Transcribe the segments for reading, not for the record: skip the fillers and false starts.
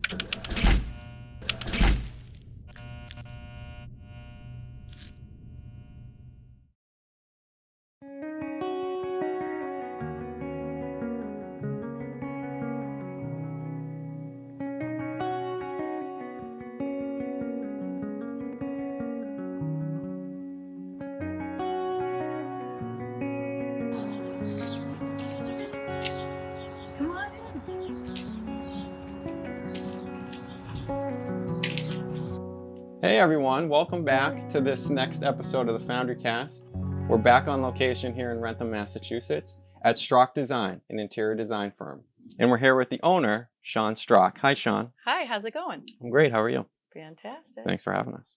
Come on in. Hey everyone, welcome back to this next episode of the Foundry Cast. We're back on location here in Rentham, Massachusetts at Strok Design, an interior design firm. And we're here with the owner, Shawn Strok. Hi, Shawn. Hi, how's it going? I'm great. How are you? Fantastic. Thanks for having us.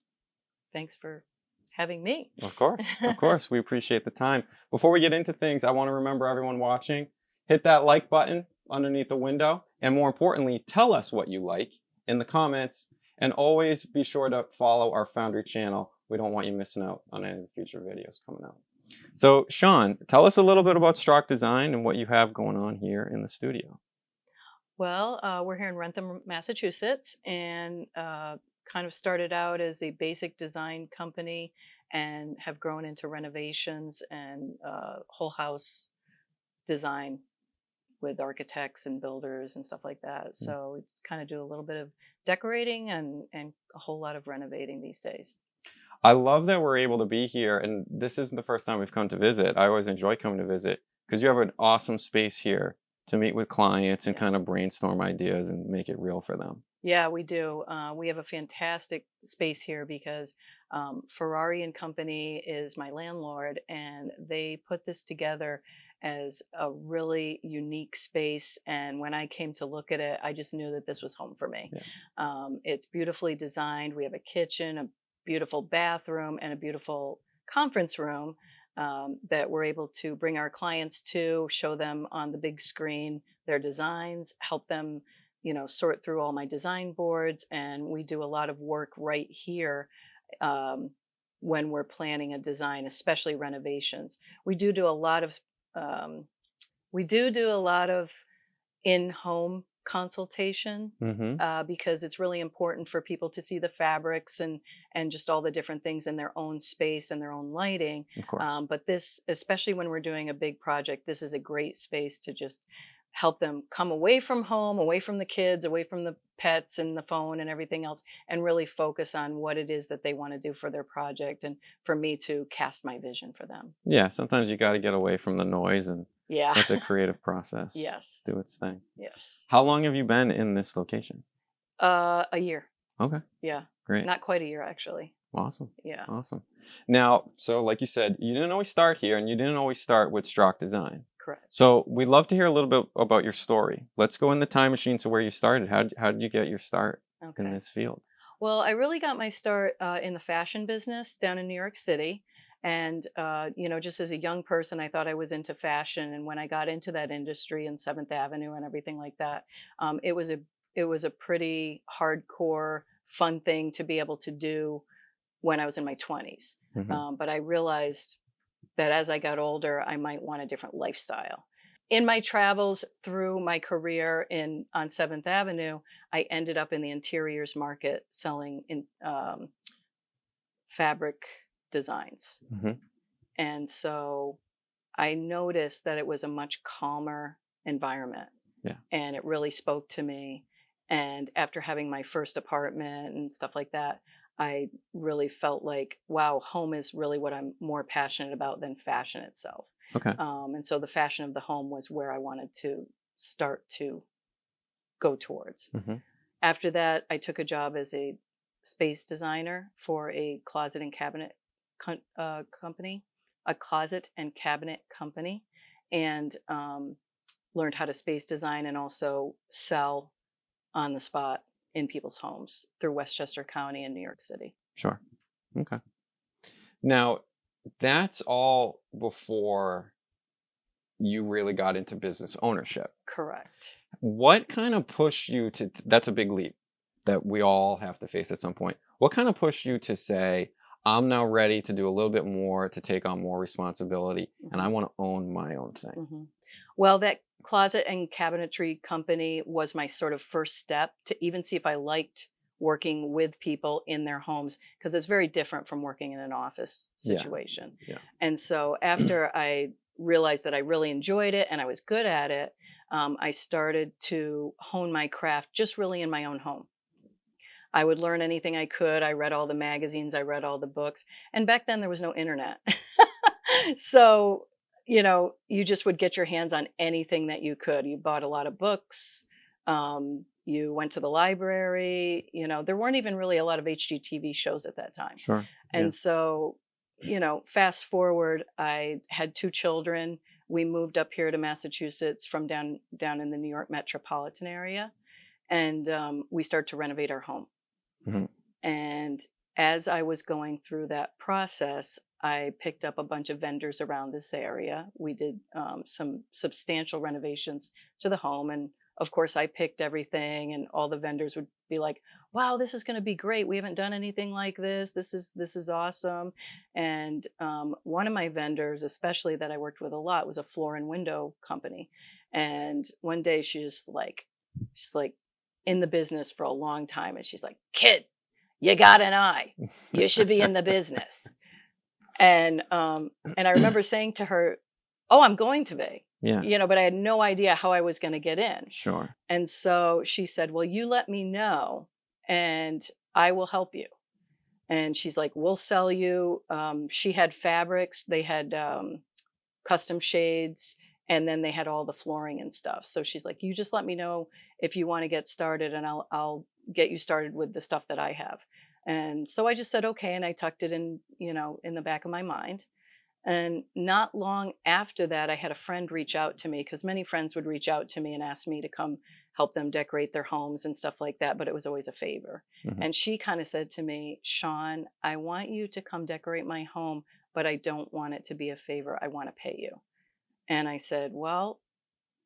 Thanks for having me. Of course. Of course. We appreciate the time. Before we get into things, I want to remember everyone watching, hit that like button underneath the window. And more importantly, tell us what you like in the comments. And always be sure to follow our Foundry channel. We don't want you missing out on any of the future videos coming out. So, Shawn, tell us a little bit about Strok Design and what you have going on here in the studio. Well, we're here in Rentham, Massachusetts, and kind of started out as a basic design company and have grown into renovations and whole house design with architects and builders and stuff like that. So we kind of do a little bit of decorating and a whole lot of renovating these days. I love that we're able to be here, and this isn't the first time we've come to visit. I always enjoy coming to visit because you have an awesome space here to meet with clients and kind of brainstorm ideas and make it real for them. Yeah, we do. We have a fantastic space here because Ferrari and Company is my landlord, and they put this together as a really unique space. And when I came to look at it, I just knew that this was home for me. Yeah. It's beautifully designed. We have a kitchen, a beautiful bathroom, and a beautiful conference room that we're able to bring our clients to, show them on the big screen their designs, help them sort through all my design boards. And we do a lot of work right here when we're planning a design, especially renovations. We do a lot of in-home consultation because it's really important for people to see the fabrics and just all the different things in their own space and their own lighting. Of course. But this, especially when we're doing a big project, this is a great space to just help them come away from home, away from the kids, away from the pets and the phone and everything else, and really focus on what it is that they want to do for their project, and for me to cast my vision for them. Yeah, sometimes you got to get away from the noise and let the creative process do its thing. Yes. How long have you been in this location? A year. Okay. Yeah. Great. Not quite a year, actually. Awesome. Yeah. Awesome. Now, so like you said, you didn't always start here, and you didn't always start with Strok Design. Correct. So we'd love to hear a little bit about your story. Let's go in the time machine to where you started. How did you get your start in this field? Well, I really got my start in the fashion business down in New York City. And, just as a young person, I thought I was into fashion. And when I got into that industry in 7th Avenue and everything like that, it was a pretty hardcore, fun thing to be able to do when I was in my 20s. But I realized that as I got older, I might want a different lifestyle. In my travels through my career on 7th Avenue, I ended up in the interiors market selling fabric designs. And so I noticed that it was a much calmer environment. Yeah. And it really spoke to me. And after having my first apartment and stuff like that, I really felt like, wow, home is really what I'm more passionate about than fashion itself. Okay. And so the fashion of the home was where I wanted to start to go towards. After that, I took a job as a space designer for a closet and cabinet company, and learned how to space design and also sell on the spot in people's homes through Westchester County in New York City. Sure. Okay. Now, that's all before you really got into business ownership. Correct. What kind of pushed you to, that's a big leap that we all have to face at some point. What kind of pushed you to say, I'm now ready to do a little bit more, to take on more responsibility, and I want to own my own thing? Well, that closet and cabinetry company was my sort of first step to even see if I liked working with people in their homes, because it's very different from working in an office Yeah. situation. Yeah. And so after I realized that I really enjoyed it and I was good at it, I started to hone my craft just really in my own home. I would learn anything I could. I read all the magazines, I read all the books. And back then there was no internet. So, you just would get your hands on anything that you could. You bought a lot of books. You went to the library. There weren't even really a lot of HGTV shows at that time. Sure. Yeah. And so, fast forward, I had 2 children. We moved up here to Massachusetts from down in the New York metropolitan area, and we started to renovate our home. Mhm. And as I was going through that process, I picked up a bunch of vendors around this area. We did some substantial renovations to the home. And of course, I picked everything, and all the vendors would be like, wow, this is going to be great. We haven't done anything like this. This is awesome. And one of my vendors, especially that I worked with a lot, was a floor and window company. And one day she's like in the business for a long time. And she's like, kid, you got an eye. You should be in the business. And I remember saying to her, "Oh, I'm going to be," Yeah. but I had no idea how I was going to get in. Sure. And so she said, "Well, you let me know, and I will help you." And she's like, "We'll sell you." She had fabrics. They had custom shades, and then they had all the flooring and stuff. So she's like, "You just let me know if you want to get started, and I'll get you started with the stuff that I have." And so I just said okay, and I tucked it in the back of my mind. And not long after that, I had a friend reach out to me, because many friends would reach out to me and ask me to come help them decorate their homes and stuff like that, but it was always a favor. Mhm. And she kind of said to me, Shawn, I want you to come decorate my home, but I don't want it to be a favor. I want to pay you. And I said, well,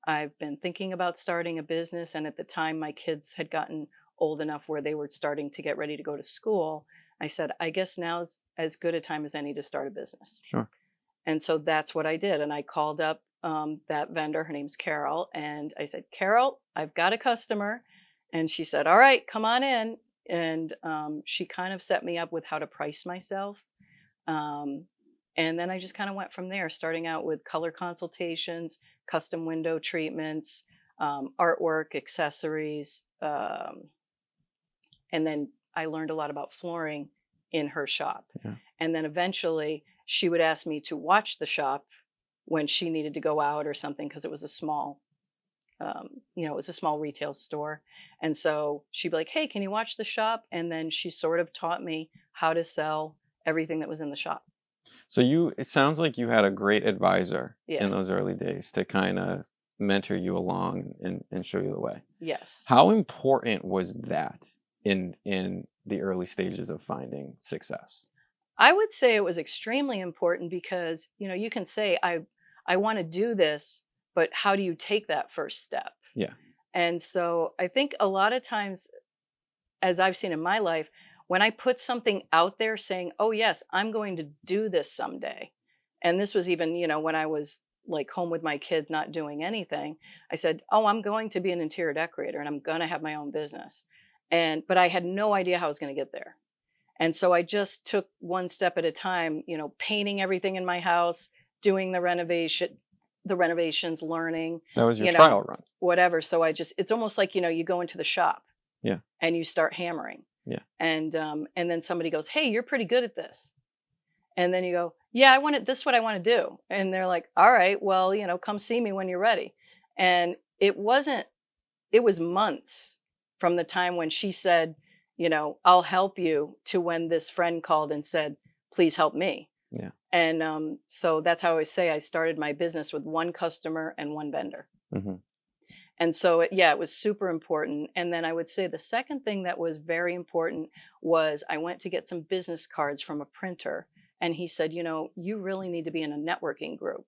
I've been thinking about starting a business. And at the time, my kids had gotten old enough where they were starting to get ready to go to school. I said, I guess now's as good a time as any to start a business. Sure. And so that's what I did. And I called up that vendor. Her name's Carol. And I said, Carol, I've got a customer. And she said, all right, come on in. And she kind of set me up with how to price myself. Um, and then I just kind of went from there, starting out with color consultations, custom window treatments, artwork, accessories. And then I learned a lot about flooring in her shop. Yeah. And then eventually she would ask me to watch the shop when she needed to go out or something, because it was a small, it was a small retail store. And so she'd be like, hey, can you watch the shop? And then she sort of taught me how to sell everything that was in the shop. So it sounds like you had a great advisor Yeah. in those early days to kind of mentor you along and show you the way. Yes. How important was that in the early stages of finding success? I would say it was extremely important, because, you can say, I want to do this, but how do you take that first step? Yeah. And so I think a lot of times, as I've seen in my life, when I put something out there saying, oh, yes, I'm going to do this someday. And this was even, when I was like home with my kids, not doing anything. I said, oh, I'm going to be an interior decorator and I'm going to have my own business. But I had no idea how I was going to get there. And so I just took one step at a time, painting everything in my house, doing the renovations, learning, That was your you know, trial run. whatever. So it's almost like, you go into the shop Yeah. and you start hammering. Yeah. And then somebody goes, hey, you're pretty good at this. And then you go, yeah, this is what I want to do. And they're like, all right, well, come see me when you're ready. And it was months from the time when she said, I'll help you, to when this friend called and said, please help me. Yeah. And so that's how I always say I started my business with one customer and one vendor. Mm-hmm. And so, it was super important. And then I would say the second thing that was very important was I went to get some business cards from a printer. And he said, you really need to be in a networking group.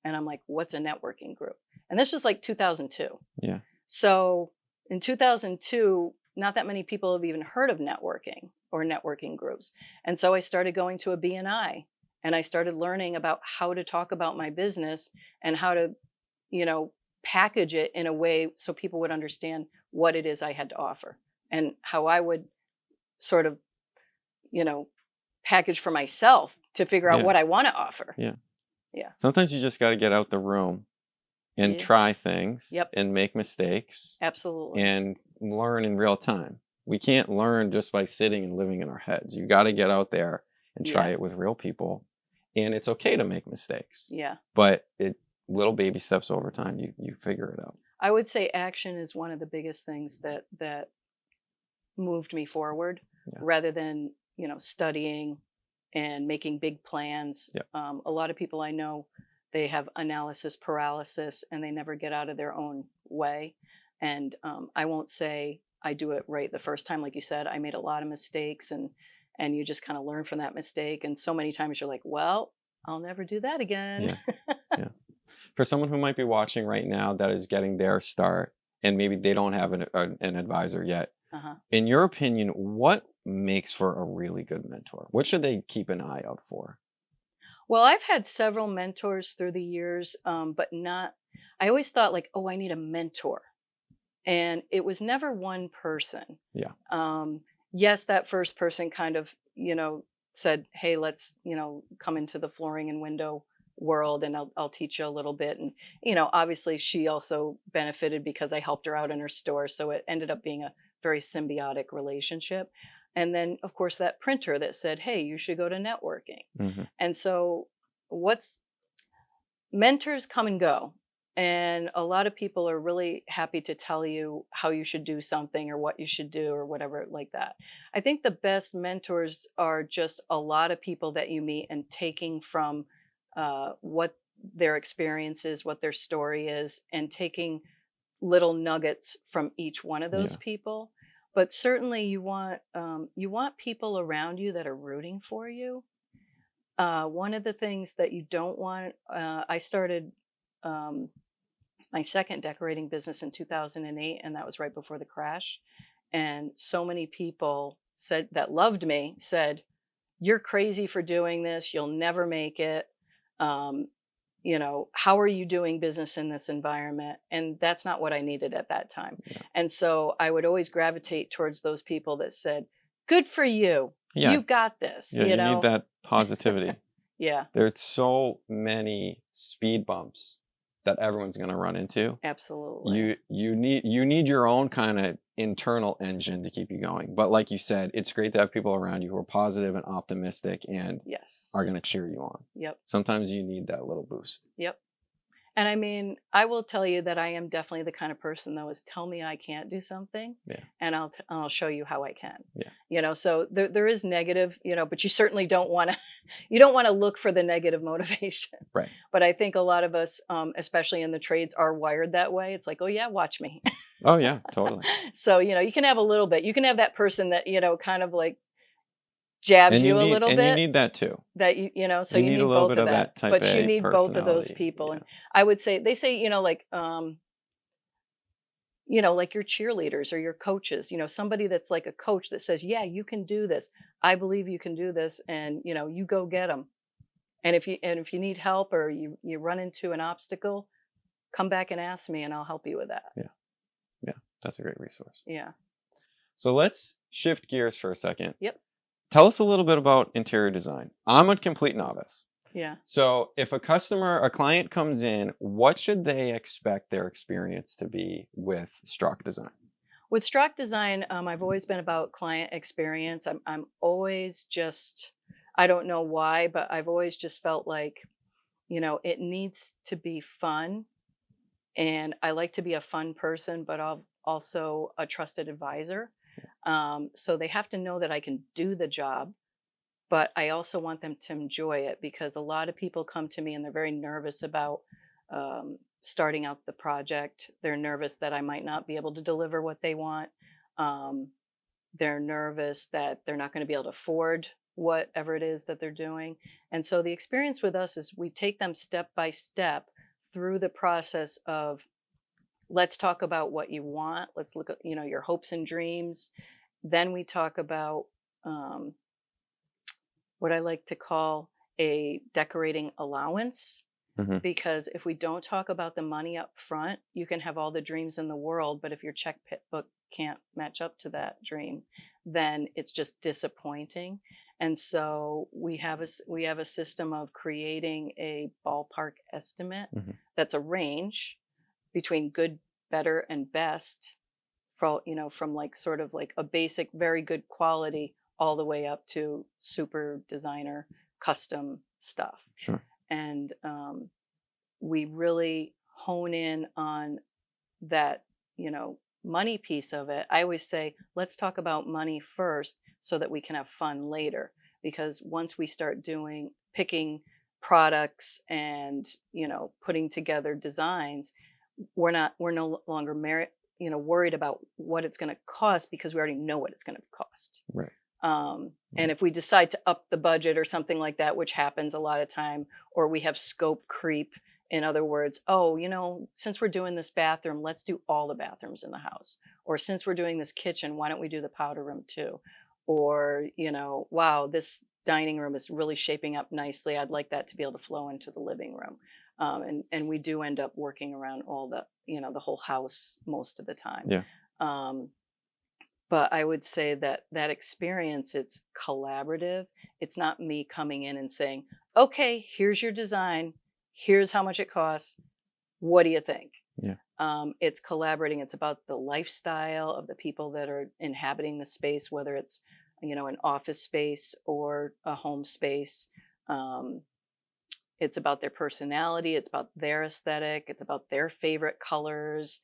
And I'm like, what's a networking group? And this was like 2002. Yeah. So in 2002, not that many people have even heard of networking or networking groups. And so I started going to a BNI, and I started learning about how to talk about my business and how to, you know, package it in a way so people would understand what it is I had to offer and how I would sort of, you know, package for myself to figure out Yeah. what I want to offer. Yeah. Yeah. Sometimes you just got to get out the room and Yeah. try things Yep. and make mistakes Absolutely. and learn in real time. We can't learn just by sitting and living in our heads. You got to get out there and try Yeah. it with real people. And it's okay to make mistakes, Yeah. but it little baby steps over time. You figure it out. I would say action is one of the biggest things that moved me forward Yeah. rather than, you know, studying and making big plans. Yeah. A lot of people I know, they have analysis paralysis and they never get out of their own way. And I won't say I do it right the first time. Like you said, I made a lot of mistakes, and you just kind of learn from that mistake. And so many times you're like, well, I'll never do that again. Yeah. Yeah. For someone who might be watching right now that is getting their start and maybe they don't have an advisor yet, Uh-huh. in your opinion, what makes for a really good mentor? What should they keep an eye out for? Well, I've had several mentors through the years, but not, I always thought like, oh, I need a mentor. And it was never one person. Yeah. Yes, that first person kind of, you know, said, hey, let's, you know, come into the flooring and window world and I'll teach you a little bit. And, you know, obviously she also benefited because I helped her out in her store. So it ended up being a very symbiotic relationship. And then, of course, that printer that said, hey, you should go to networking. Hmm. And so, what's mentors come and go. And a lot of people are really happy to tell you how you should do something or what you should do or whatever like that. I think the best mentors are just a lot of people that you meet and taking from what their experience is, what their story is, and taking little nuggets from each one of those Yeah. people. But certainly you want people around you that are rooting for you. One of the things that you don't want, I started um, my second decorating business in 2008, and that was right before the crash. And so many people said that loved me said, "You're crazy for doing this. You'll never make it. Um, you know, how are you doing business in this environment?" And that's not what I needed at that time. Yeah. And so I would always gravitate towards those people that said, "Good for you. Yeah. You got this." Yeah. You You need know? that positivity. Yeah. There's so many speed bumps that everyone's going to run into. Absolutely. You need your own kind of internal engine to keep you going. But like you said, it's great to have people around you who are positive and optimistic and Yes. are going to cheer you on. Yep. Sometimes you need that little boost. Yep. And I mean, I will tell you that I am definitely the kind of person that was tell me I can't do something, Yeah. and I'll show you how I can. Yeah. You know, so there is negative, you know, but you certainly don't want to you don't want to look for the negative motivation. Right. But I think a lot of us, especially in the trades, are wired that way. It's like, oh yeah, watch me. Oh yeah, totally. So you know, you can have a little bit. You can have that person that you know kind of like jabs And you you a need little and you bit. need that too. That you know, so You you need a need little both bit of of that, that type but you A need both of those personality. people. Yeah. And I would say they say, you know, like your cheerleaders or your coaches, you know, somebody that's like a coach that says, "Yeah, you can do this. I believe you can do this, and you know, you go get them. And if you need help or you run into an obstacle, come back and ask me, and I'll help you with that." Yeah. Yeah. That's a great resource. Yeah. So let's shift gears for a second. Yep. Tell us a little bit about interior design. I'm a complete novice. Yeah. So if a client comes in, what should they expect their experience to be with Strok Design? With Strok Design, I've always been about client experience. I'm always just, I don't know why, but I've always just felt like, you know, it needs to be fun. And I like to be a fun person, but also a trusted advisor. So they have to know that I can do the job, but I also want them to enjoy it because a lot of people come to me and they're very nervous about starting out the project. They're nervous that I might not be able to deliver what they want. Um, they're nervous that they're not going to be able to afford whatever it is that they're doing. And so the experience with us is we take them step by step through the process of let's talk about what you want. Let's look at, you know, your hopes and dreams. Then we talk about um, what I like to call a decorating allowance. Hmm. because if we don't talk about the money up front, you can have all the dreams in the world, but if your checkbook can't match up to that dream, then it's just disappointing. And so we have a system of creating a ballpark estimate Hmm. that's a range between good, better, and best, for from like sort of like a basic, very good quality all the way up to super designer custom stuff. Sure. And we really hone in on that, money piece of it. I always say, let's talk about money first so that we can have fun later. Because once we start picking products and, putting together designs, we're no longer worried about what it's going to cost because we already know what it's going to cost. Right. And Right. if we decide to up the budget or something like that, which happens a lot of time, or we have scope creep, in other words, oh, since we're doing this bathroom, let's do all the bathrooms in the house. Or since we're doing this kitchen, why don't we do the powder room too? Or, wow, this dining room is really shaping up nicely. I'd like that to be able to flow into the living room. And we do end up working around all the whole house most of the time. Yeah. Um, but I would say that that experience, it's collaborative. It's not me coming in and saying, "Okay, here's your design. Here's how much it costs. What do you think?" Yeah. It's collaborating. It's about the lifestyle of the people that are inhabiting the space, whether it's an office space or a home space. Um, it's about their personality, it's about their aesthetic, it's about their favorite colors,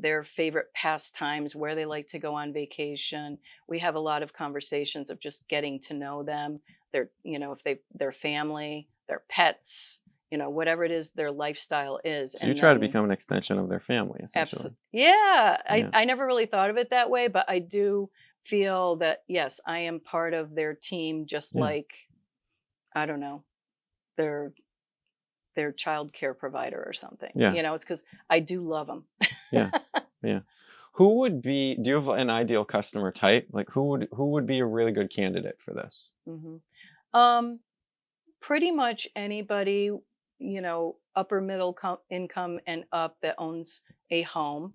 their favorite pastimes, where they like to go on vacation. We have a lot of conversations of just getting to know them, if their family, their pets, whatever it is their lifestyle is. So you And try to then become an extension of their family, essentially. absolutely, yeah, Yeah. I never really thought of it that way, but I do feel that yes, I am part of their team, just Yeah. like, I don't know, their childcare provider or something. Yeah. It's because I do love them. Yeah. Yeah. Who would be do you have an ideal customer type? Like who would be a really good candidate for this? Mhm. Um, Pretty much anybody, upper middle income and up, that owns a home,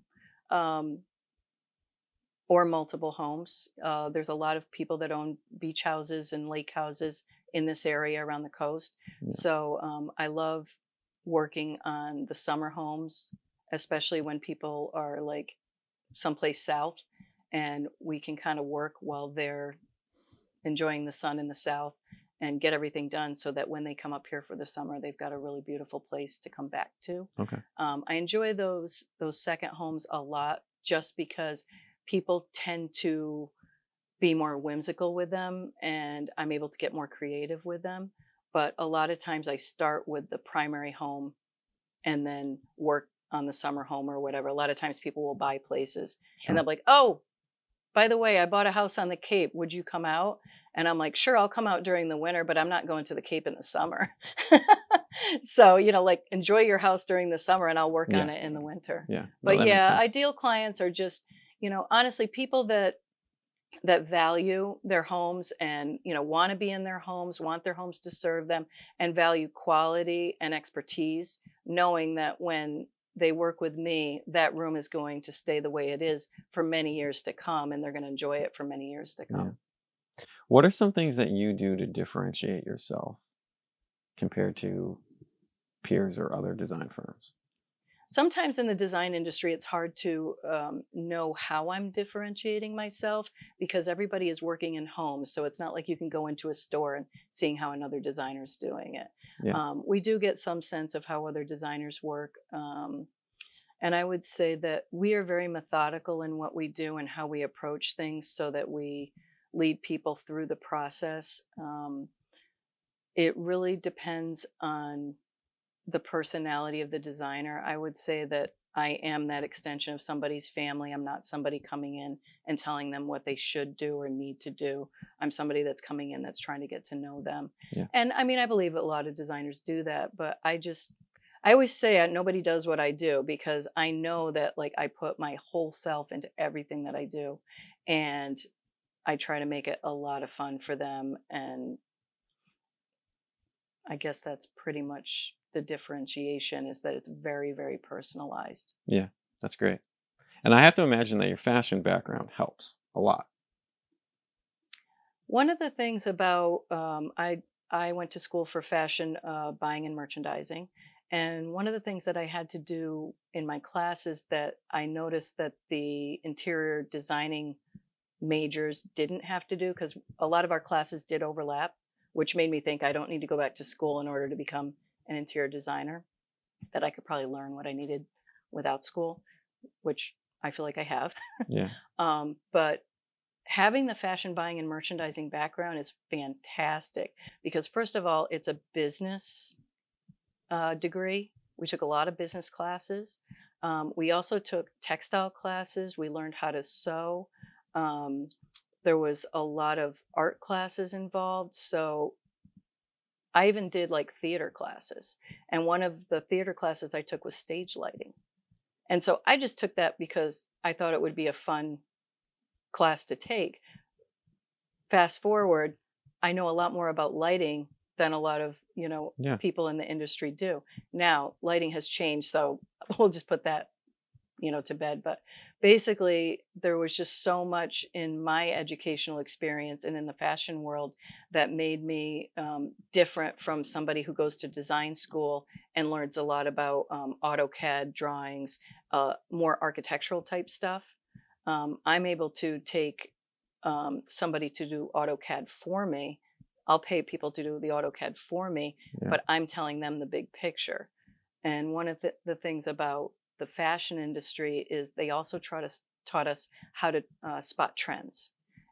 um, or multiple homes. There's a lot of people that own beach houses and lake houses in this area around the coast. Yeah. So I love working on the summer homes, especially when people are like someplace south, and we can kind of work while they're enjoying the sun in the south and get everything done so that when they come up here for the summer, they've got a really beautiful place to come back to. Okay. I enjoy those second homes a lot, just because people tend to be more whimsical with them, and I'm able to get more creative with them. But a lot of times I start with the primary home and then work on the summer home or whatever. A lot of times people will buy places and they'll Sure. be like, "Oh, by the way, I bought a house on the Cape. Would you come out?" And I'm like, "Sure, I'll come out during the winter, but I'm not going to the Cape in the summer." So, like, enjoy your house during the summer and I'll work on Yeah. it in the winter. Yeah. No, But that makes yeah, sense. ideal clients are just, honestly, people that value their homes and, want to be in their homes, want their homes to serve them, and value quality and expertise, knowing that when they work with me, that room is going to stay the way it is for many years to come, and they're going to enjoy it for many years to Yeah. come. What are some things that you do to differentiate yourself compared to peers or other design firms? Sometimes in the design industry, it's hard to know how I'm differentiating myself because everybody is working in homes. So it's not like you can go into a store and seeing how another designer is doing it. Yeah. We do get some sense of how other designers work. And I would say that we are very methodical in what we do and how we approach things so that we lead people through the process. It really depends on the personality of the designer. I would say that I am that extension of somebody's family. I'm not somebody coming in and telling them what they should do or need to do. I'm somebody that's coming in that's trying to get to know them. Yeah. And I mean, I believe a lot of designers do that, but I always say nobody does what I do because I know that like I put my whole self into everything that I do. And I try to make it a lot of fun for them. And I guess that's pretty much the differentiation is that it's very, very personalized. Yeah, that's great. And I have to imagine that your fashion background helps a lot. One of the things about I went to school for fashion buying and merchandising, and one of the things that I had to do in my classes that I noticed that the interior designing majors didn't have to do because a lot of our classes did overlap, which made me think I don't need to go back to school in order to become an interior designer. That I could probably learn what I needed without school, which I feel like I have. Yeah, But having the fashion buying and merchandising background is fantastic because, first of all, it's a business degree. We took a lot of business classes. We also took textile classes. We learned how to sew. Um, there was a lot of art classes involved. So I even did like theater classes. And one of the theater classes I took was stage lighting. And so I just took that because I thought it would be a fun class to take. Fast forward, I know a lot more about lighting than a lot of, yeah, people in the industry do. Now, lighting has changed, so we'll just put that, to bed, but basically there was just so much in my educational experience and in the fashion world that made me different from somebody who goes to design school and learns a lot about AutoCAD drawings, more architectural type stuff. I'm able to take somebody to do AutoCAD for me. I'll pay people to do the AutoCAD for me, yeah, but I'm telling them the big picture. And one of the things about the fashion industry is they also taught us how to spot trends.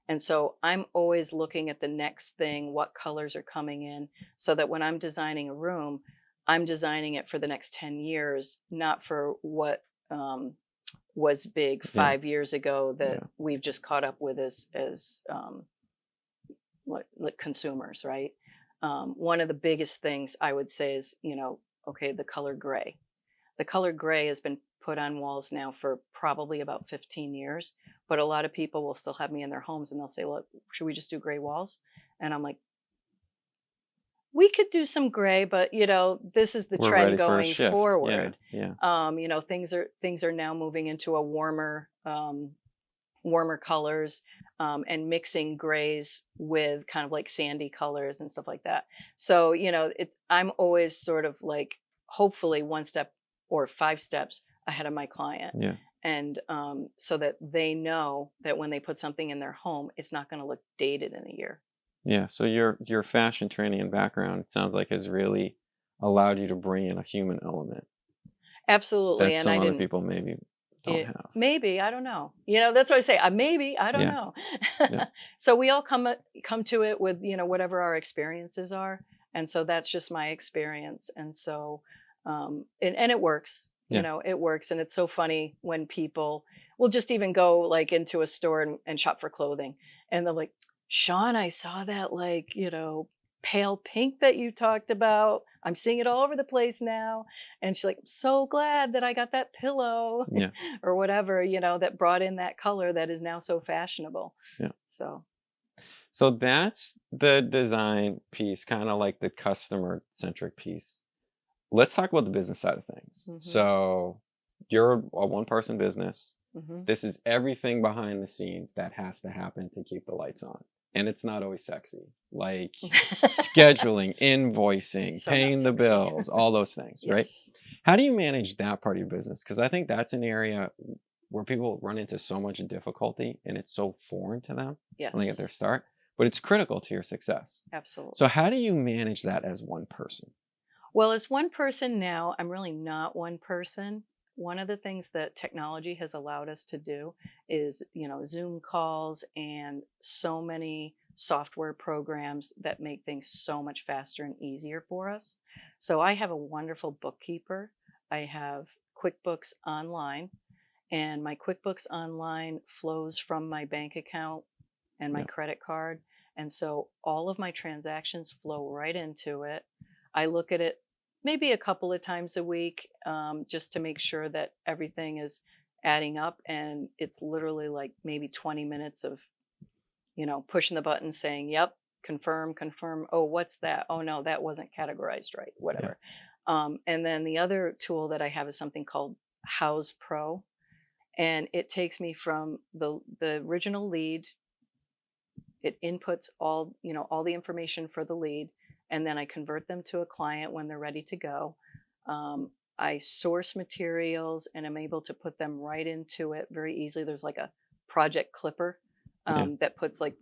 And so I'm always looking at the next thing, what colors are coming in, so that when I'm designing a room, I'm designing it for the next 10 years, not for what was big yeah, 5 years ago that yeah. we've just caught up with as what like consumers, right? One of the biggest things I would say is, okay, the color gray. The color gray has been put on walls now for probably about 15 years, but a lot of people will still have me in their homes and they'll say, "Well, should we just do gray walls?" And I'm like, we could do some gray, but this is the We're trend ready for a going shift. Yeah, forward. yeah, Things are now moving into a warmer colors, and mixing grays with kind of like sandy colors and stuff like that. So, I'm always sort of like hopefully one step or five steps ahead of my client. yeah, And so that they know that when they put something in their home, it's not going to look dated in a year. yeah. So your fashion training and background, it sounds like, has really allowed you to bring in a human element Absolutely. that And some I other didn't, people maybe don't it, have. maybe, I don't know. That's why I say maybe, I don't Yeah, know. yeah, So we all come to it with, whatever our experiences are. And so that's just my experience. And so, and it works, yeah, it works. And it's so funny when people will just even go like into a store and shop for clothing. And they're like, Shawn, I saw that like, pale pink that you talked about. I'm seeing it all over the place now. And she's like, so glad that I got that pillow yeah, or whatever, that brought in that color that is now so fashionable. yeah. So, So that's the design piece, kind of like the customer centric piece. Let's talk about the business side of things. mhm, So you're a one person business. mhm. This is everything behind the scenes that has to happen to keep the lights on. And it's not always sexy, like scheduling, invoicing, So not paying the sexy. bills, all those things, right? Yes. How do you manage that part of your business? Because I think that's an area where people run into so much difficulty and it's so foreign to them when they get their Yes. start, but it's critical to your success. So, Absolutely. how do you manage that as one person? Well, as one person now, I'm really not one person. One of the things that technology has allowed us to do is, Zoom calls and so many software programs that make things so much faster and easier for us. So I have a wonderful bookkeeper. I have QuickBooks Online, and my QuickBooks Online flows from my bank account and my Yeah, credit card. And so all of my transactions flow right into it. I look at it maybe a couple of times a week, just to make sure that everything is adding up. And it's literally like maybe 20 minutes of, pushing the button saying, yep, confirm, confirm. Oh, what's that? Oh, no, that wasn't categorized right, yeah, whatever. And then the other tool that I have is something called House Pro, and it takes me from the original lead. It inputs all, all the information for the lead, and then I convert them to a client when they're ready to go. Um, I source materials and I'm able to put them right into it very easily. There's like a project clipper Yeah. that puts like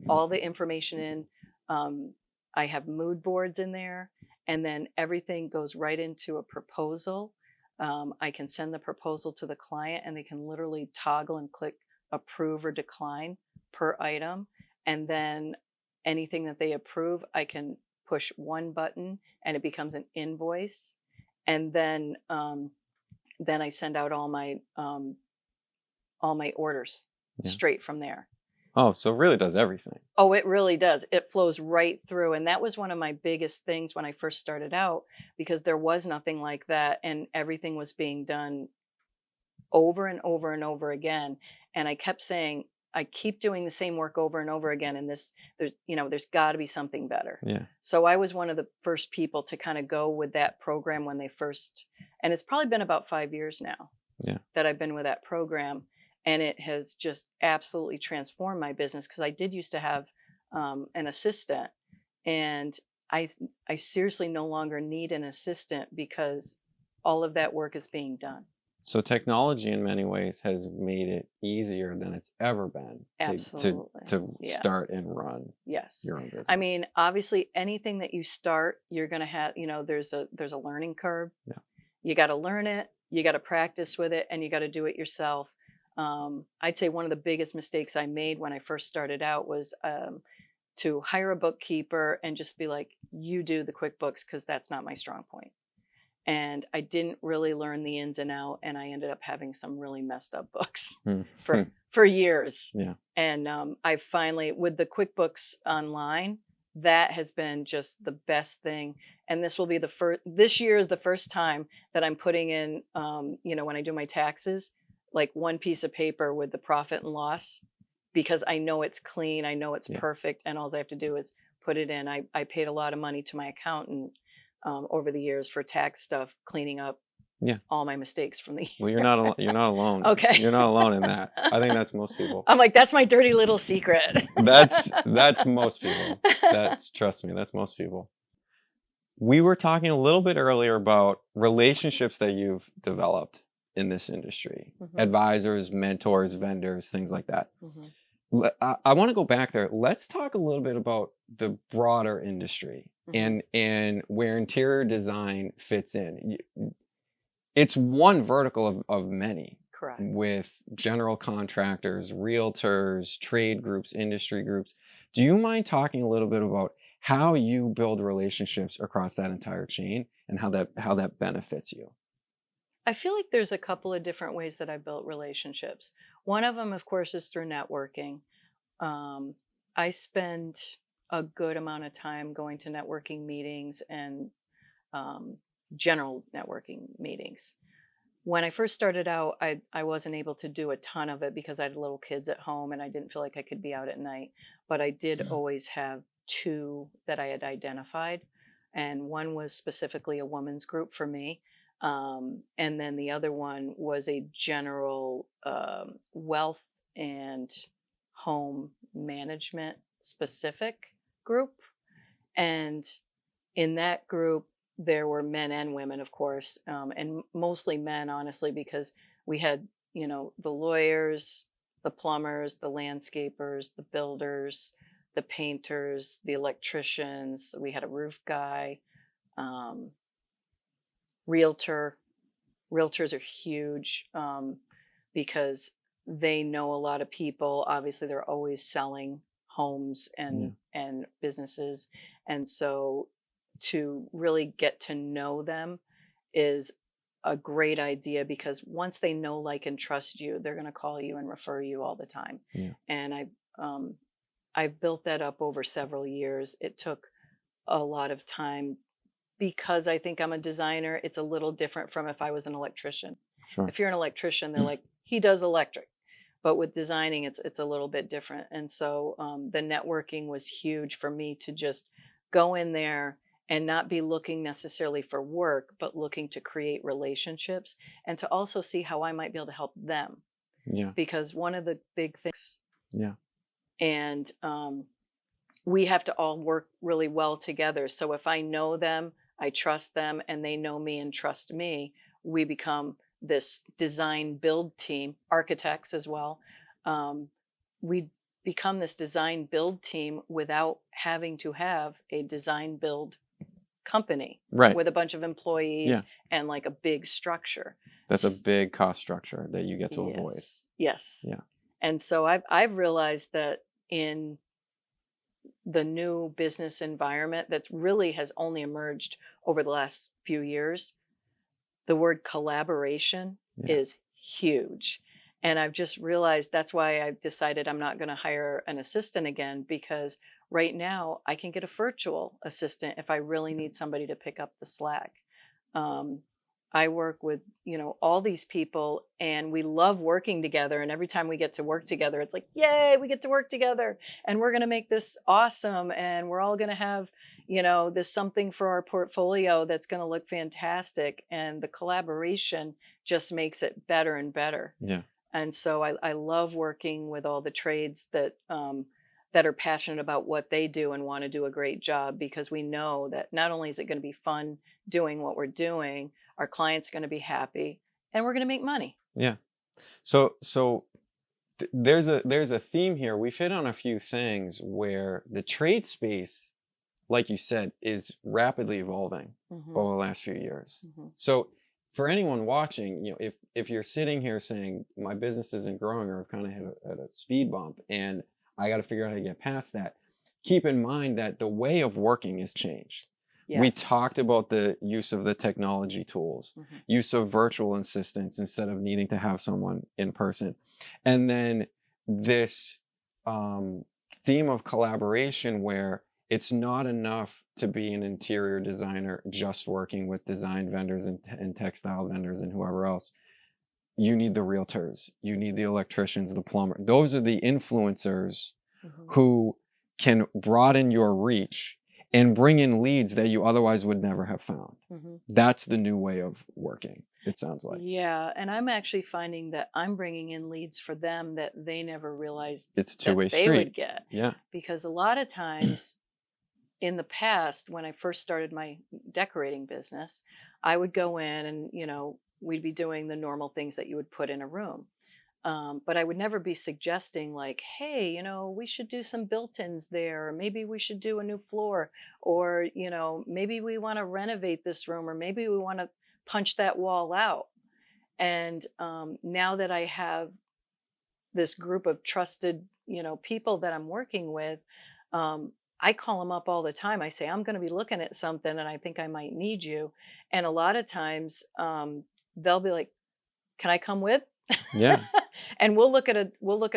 all the information in. Um, I have mood boards in there, and then everything goes right into a proposal. I can send the proposal to the client, and they can literally toggle and click approve or decline per item. And then anything that they approve, I can push one button and it becomes an invoice. And then I send out all my orders Yeah. straight from there. Oh, so it really does everything. Oh, it really does. It flows right through. And that was one of my biggest things when I first started out, because there was nothing like that. And everything was being done over and over and over again. And I kept saying, I keep doing the same work over and over again. And there's got to be something better. Yeah. So I was one of the first people to kind of go with that program when they first, and it's probably been about 5 years now Yeah. that I've been with that program. And it has just absolutely transformed my business, because I did used to have an assistant, and I seriously no longer need an assistant because all of that work is being done. So technology in many ways has made it easier than it's ever been Absolutely. to Yeah. start and run Yes. your own business. I mean, obviously anything that you start, you're going to have, there's a learning curve. Yeah. You got to learn it, you got to practice with it, and you got to do it yourself. I'd say one of the biggest mistakes I made when I first started out was to hire a bookkeeper and just be like, you do the QuickBooks, because that's not my strong point. And I didn't really learn the ins and out, and I ended up having some really messed up books for years. Yeah. And I finally, with the QuickBooks Online, that has been just the best thing. And this year is the first time that I'm putting in, when I do my taxes, like one piece of paper with the profit and loss, because I know it's clean, I know it's perfect, and all I have to do is put it in. I paid a lot of money to my accountant over the years for tax stuff, cleaning up all my mistakes from the year. Well, you're not alone. Okay. You're not alone in that. I think that's most people. I'm like, that's my dirty little secret. That's most people. Trust me, that's most people. We were talking a little bit earlier about relationships that you've developed in this industry. Mm-hmm. Advisors, mentors, vendors, things like that. Mm-hmm. I want to go back there. Let's talk a little bit about the broader industry and where interior design fits in. It's one vertical of many. Correct. With general contractors, realtors, trade groups, industry groups. Do you mind talking a little bit about how you build relationships across that entire chain and how that benefits you? I feel like there's a couple of different ways that I built relationships. One of them, of course, is through networking. I spend a good amount of time going to networking meetings and general networking meetings. When I first started out, I wasn't able to do a ton of it because I had little kids at home and I didn't feel like I could be out at night. But I did always have two that I had identified. And one was specifically a women's group for me. And then the other one was a general wealth and home management specific group. And in that group, there were men and women, of course, and mostly men, honestly, because we had, the lawyers, the plumbers, the landscapers, the builders, the painters, the electricians. We had a roof guy, realtor. Realtors are huge because they know a lot of people. Obviously, they're always selling homes and businesses. And so to really get to know them is a great idea, because once they know, like, and trust you, they're going to call you and refer you all the time. Yeah. And I've built that up over several years. It took a lot of time because I think I'm a designer. It's a little different from if I was an electrician. Sure. If you're an electrician, they're like, he does electric. But with designing, it's a little bit different. And so the networking was huge for me to just go in there and not be looking necessarily for work, but looking to create relationships and to also see how I might be able to help them. Yeah. Because one of the big things, Yeah. and we have to all work really well together. So if I know them, I trust them, and they know me and trust me, we become this design build team, architects as well. Um, we become this design build team without having to have a design build company Right. with a bunch of employees Yeah. and like a big structure. That's a big cost structure that you get to avoid. Yes, yes. Yeah. And so I've realized that in the new business environment that really has only emerged over the last few years, the word collaboration Yeah. is huge. And I've just realized that's why I've decided I'm not going to hire an assistant again, because right now I can get a virtual assistant if I really need somebody to pick up the slack. Um, I work with, all these people, and we love working together. And every time we get to work together, it's like, yay, we get to work together and we're going to make this awesome. And we're all going to have, this something for our portfolio that's going to look fantastic. And the collaboration just makes it better and better. Yeah. And so I love working with all the trades that are passionate about what they do and want to do a great job, because we know that not only is it going to be fun doing what we're doing, our clients are going to be happy, and we're going to make money. Yeah. So there's a theme here. We've hit on a few things where the trade space, like you said, is rapidly evolving Hmm. over the last few years. Hmm. So for anyone watching, if you're sitting here saying my business isn't growing, or I've kind of hit a speed bump and I got to figure out how to get past that, keep in mind that the way of working has changed. We talked Yes. about the use of the technology tools, Hmm. use of virtual assistants instead of needing to have someone in person. And then this um, theme of collaboration where it's not enough to be an interior designer just working with design vendors and textile vendors and whoever else. You need the realtors, you need the electricians, the plumber. Those are the influencers Hmm. who can broaden your reach and bring in leads that you otherwise would never have found. Hmm. That's the new way of working, it sounds like. Yeah, and I'm actually finding that I'm bringing in leads for them that they never realized It's a that two-way they would street. get. Yeah. Because a lot of times in the past, when I first started my decorating business, I would go in and, we'd be doing the normal things that you would put in a room. But I would never be suggesting, like, hey, we should do some built-ins there, or maybe we should do a new floor, or, maybe we want to renovate this room, or maybe we want to punch that wall out. And now that I have this group of trusted, people that I'm working with, I call them up all the time. I say, I'm going to be looking at something and I think I might need you. And a lot of times they'll be like, can I come with? Yeah. And we'll look at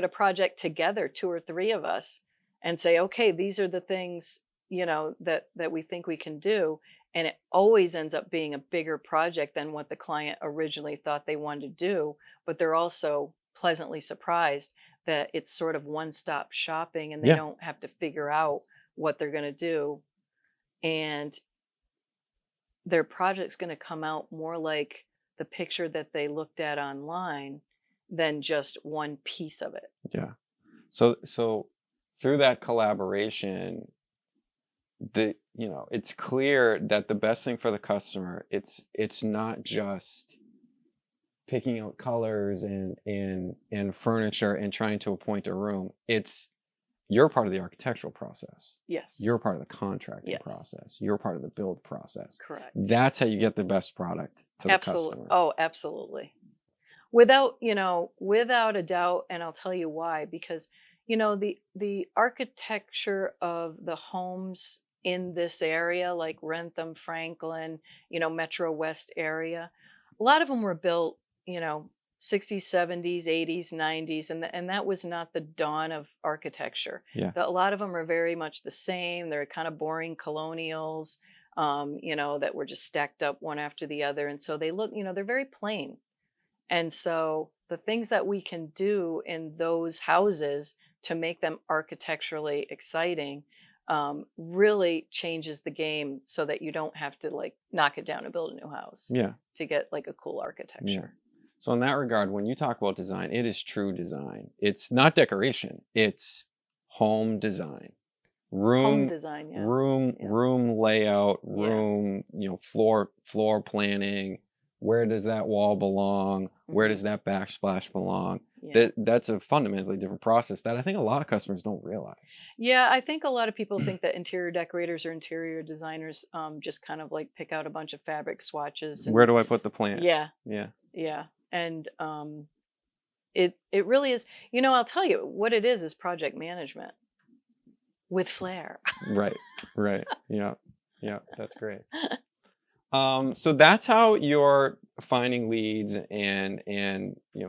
a project together, two or three of us, and say, okay, these are the things, that we think we can do. And it always ends up being a bigger project than what the client originally thought they wanted to do. But they're also pleasantly surprised that it's sort of one-stop shopping and they Yeah. don't have to figure out what they're going to do. And their project's going to come out more like the picture that they looked at online than just one piece of it. Yeah. So through that collaboration, it's clear that the best thing for the customer, it's not just picking out colors and furniture and trying to appoint a room. It's you're part of the architectural process. Yes. You're part of the contracting Yes. process. You're part of the build process. Correct. That's how you get the best product to the Absolutely. customer. Oh, absolutely. Without a doubt, and I'll tell you why, because the architecture of the homes in this area, like Rentham, Franklin, Metro West area, a lot of them were built, 60s, 70s, 80s, 90s, and that was not the dawn of architecture. Yeah. A lot of them are very much the same. They're kind of boring colonials, that were just stacked up one after the other, and so they look, they're very plain. And so the things that we can do in those houses to make them architecturally exciting really changes the game so that you don't have to like knock it down and build a new house Yeah. to get like a cool Yeah. architecture. So in that regard, when you talk about design, it is true design. It's not decoration. It's home design. Home Room design, yeah. room Yeah. room layout, Yeah. floor planning. Where does that wall belong? Where Hmm. does that backsplash belong? Yeah. That's a fundamentally different process that I think a lot of customers don't realize. Yeah, I think a lot of people think that interior decorators or interior designers just kind of like pick out a bunch of fabric swatches Where and do I put the plant? yeah, Yeah. yeah. And it really is, I'll tell you what it is project management with flair. Right. Right. Yeah. Yeah. That's great. So that's how you're finding leads and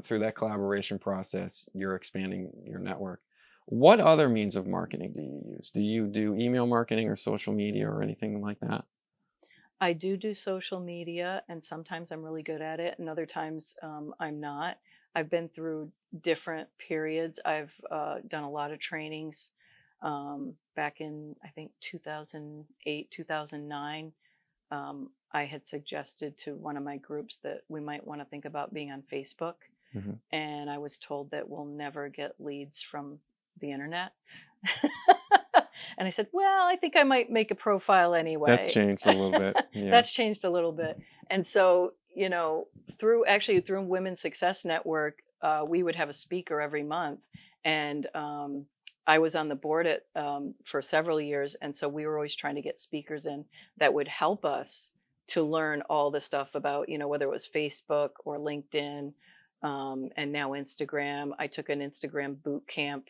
through that collaboration process, you're expanding your network. What other means of marketing do you use? Do you do email marketing or social media or anything like that? I do social media, and sometimes I'm really good at it, and other times I'm not. I've been through different periods. I've done a lot of trainings back in, I think, 2008, 2009. I had suggested to one of my groups that we might want to think about being on Facebook, Hmm. and I was told that we'll never get leads from the internet. And I said, "Well, I think I might make a profile That's anyway." changed a little bit. Yeah. That's changed a little bit. And so, through Women's Success Network, we would have a speaker every month. And I was on the board for several years. And so we were always trying to get speakers in that would help us to learn all the stuff about, whether it was Facebook or LinkedIn, and now Instagram. I took an Instagram boot camp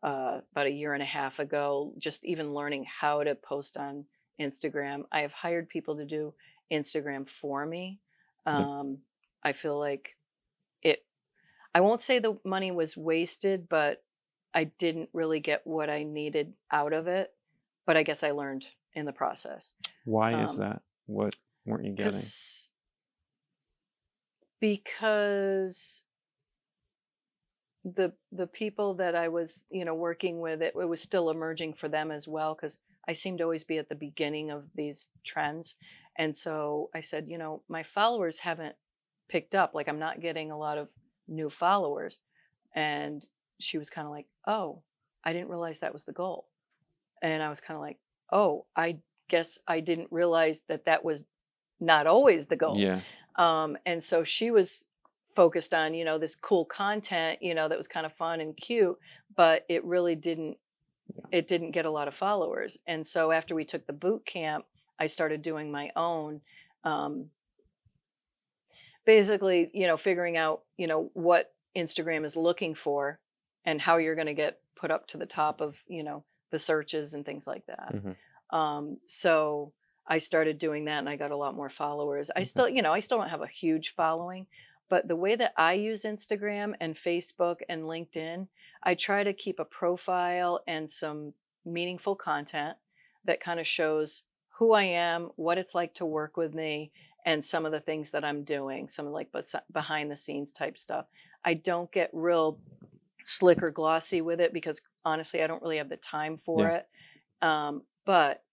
about a year and a half ago, just even learning how to post on Instagram. I have hired people to do Instagram for me. Yeah. Um, I feel like it, I won't say the money was wasted, but I didn't really get what I needed out of it. But I guess I learned in the process. Why is Um, that? What weren't you getting? cause, because the people that I was, working with, it was still emerging for them as well, because I seem to always be at the beginning of these trends. And so I said, my followers haven't picked up. Like I'm not getting a lot of new followers. And she was kind of like, oh, I didn't realize that was the goal. And I was kind of like, oh, I guess I didn't realize that that was not always the goal. Yeah. And so she was focused on, this cool content, that was kind of fun and cute, but it didn't get a lot of followers. And so after we took the boot camp, I started doing my own, um, basically, figuring out, what Instagram is looking for and how you're going to get put up to the top of, the searches and things like that. Hmm. So I started doing that and I got a lot more followers. Okay. I still don't have a huge following, but the way that I use Instagram and Facebook and LinkedIn, I try to keep a profile and some meaningful content that kind of shows who I am, what it's like to work with me, and some of the things that I'm doing, some like behind the scenes type stuff. I don't get real slick or glossy with it because honestly, I don't really have the time for Yeah. it. But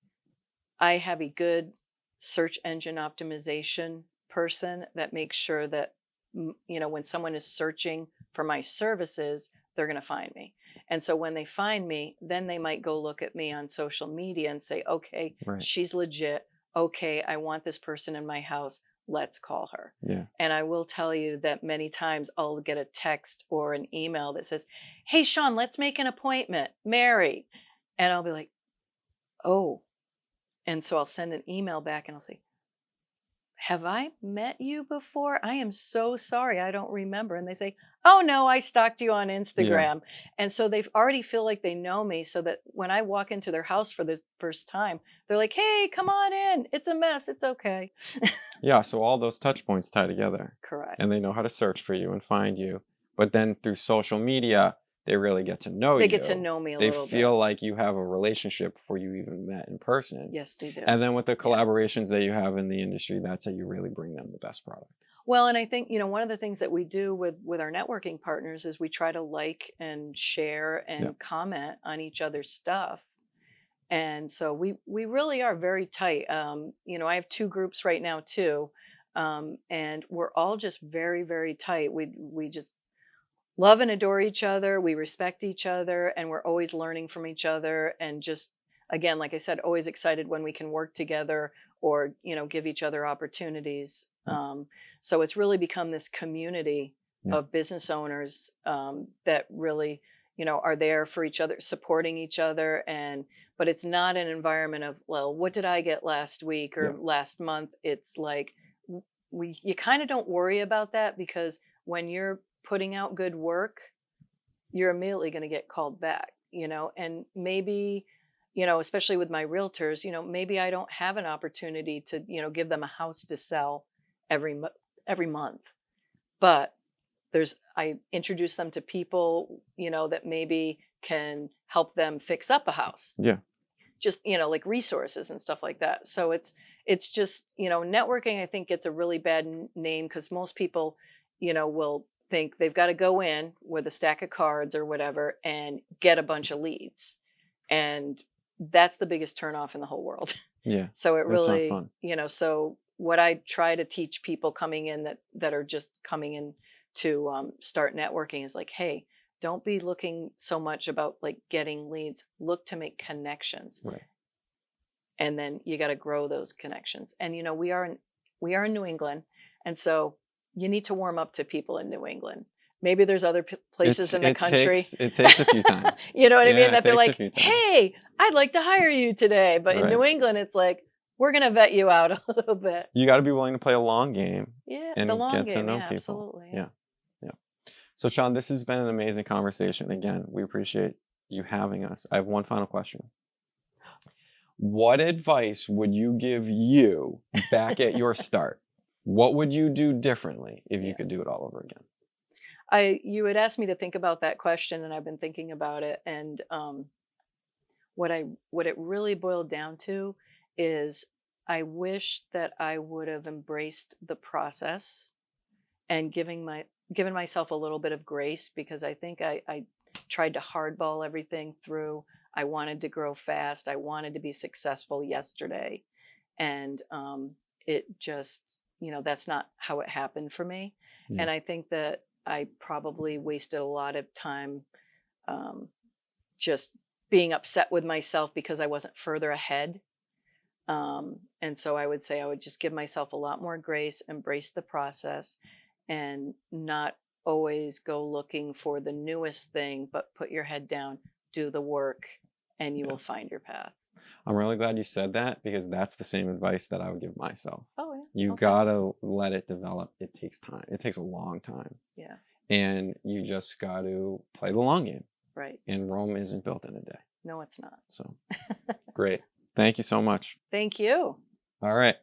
I have a good search engine optimization person that makes sure that, when someone is searching for my services, they're going to find me. And so when they find me, then they might go look at me on social media and say, okay, Right. she's legit. Okay, I want this person in my house. Let's call her. Yeah. And I will tell you that many times I'll get a text or an email that says, hey, Shawn, let's make an appointment. Mary. And I'll be like, oh, and so I'll send an email back and I'll say, have I met you before? I am so sorry. I don't remember. And they say, oh no, I stalked you on Yeah. Instagram. And so they've already feel like they know me so that when I walk into their house for the first time, they're like, hey, come on in. It's a mess. It's okay. Yeah, so all those touch points tie together Correct. and they know how to search for you and find you. But then through social media, they really get to know They get to you. know me a They little bit. feel like you have a relationship before you even met in person. Yes, they do. And then with the Yeah. collaborations that you have in the industry, that's how you really bring them the best product. Well, and I think, one of the things that we do with our networking partners is we try to like and share Yeah. and comment on each other's stuff. And so we really are very tight. You know, I have two groups right now too, and we're all just very very tight. We just love and adore each other. We respect each other, and we're always learning from each other. And just again, like I said, always excited when we can work together or give each other opportunities. Yeah. So it's really become this community Yeah. of business owners that really are there for each other, supporting each other, and but it's not an environment of, well, what did I get last week Yeah. or last month? It's like you kind of don't worry about that because when you're putting out good work, you're immediately going to get called back, and maybe, especially with my realtors, maybe I don't have an opportunity to, give them a house to sell every month, but I introduce them to people, that maybe can help them fix up a house, Yeah. just like resources and stuff like that. So it's just, networking, I think, gets a really bad name because most people will think they've got to go in with a stack of cards or whatever and get a bunch of leads, and that's the biggest turnoff in the whole world. Yeah. So it That's not really, fun. so what I try to teach people coming in that are just coming in to start networking is like, hey, don't be looking so much about like getting leads. Look to make connections, Right. and then you got to grow those connections. And we are in New England, and so you need to warm up to people in New England. Maybe there's other places in the country. It takes a few times. You know what I mean? Yeah, it That they're takes a like, few times. hey, I'd like to hire you today. But in Right. New England, it's like, we're going to vet you out a little bit. You got to be willing to play a long game Yeah, the and long get to game. know Yeah, people. absolutely. Yeah. Yeah. So, Shawn, this has been an amazing conversation. Again, we appreciate you having us. I have one final question. What advice would you give you back at your start? What would you do differently if you Yeah. could do it all over again? You had asked me to think about that question, and I've been thinking about it. And what it really boiled down to is I wish that I would have embraced the process and given myself a little bit of grace, because I think I tried to hardball everything through. I wanted to grow fast. I wanted to be successful yesterday, and it just that's not how it happened for me. Yeah. And I think that I probably wasted a lot of time just being upset with myself because I wasn't further ahead. And so I would say I would just give myself a lot more grace, embrace the process, and not always go looking for the newest thing, but put your head down, do the work, and you Yeah. will find your path. I'm really glad you said that because that's the same advice that I would give myself. Oh, yeah. You Okay. gotta let it develop. It takes time. It takes a long time. Yeah. And you just got to play the long game. Right. And Rome isn't built in a day. No, it's not. So great. Thank you so much. Thank you. All right.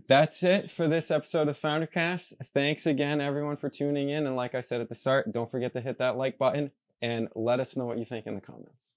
That's it for this episode of FounderCast. Thanks again, everyone, for tuning in. And like I said at the start, don't forget to hit that like button and let us know what you think in the comments.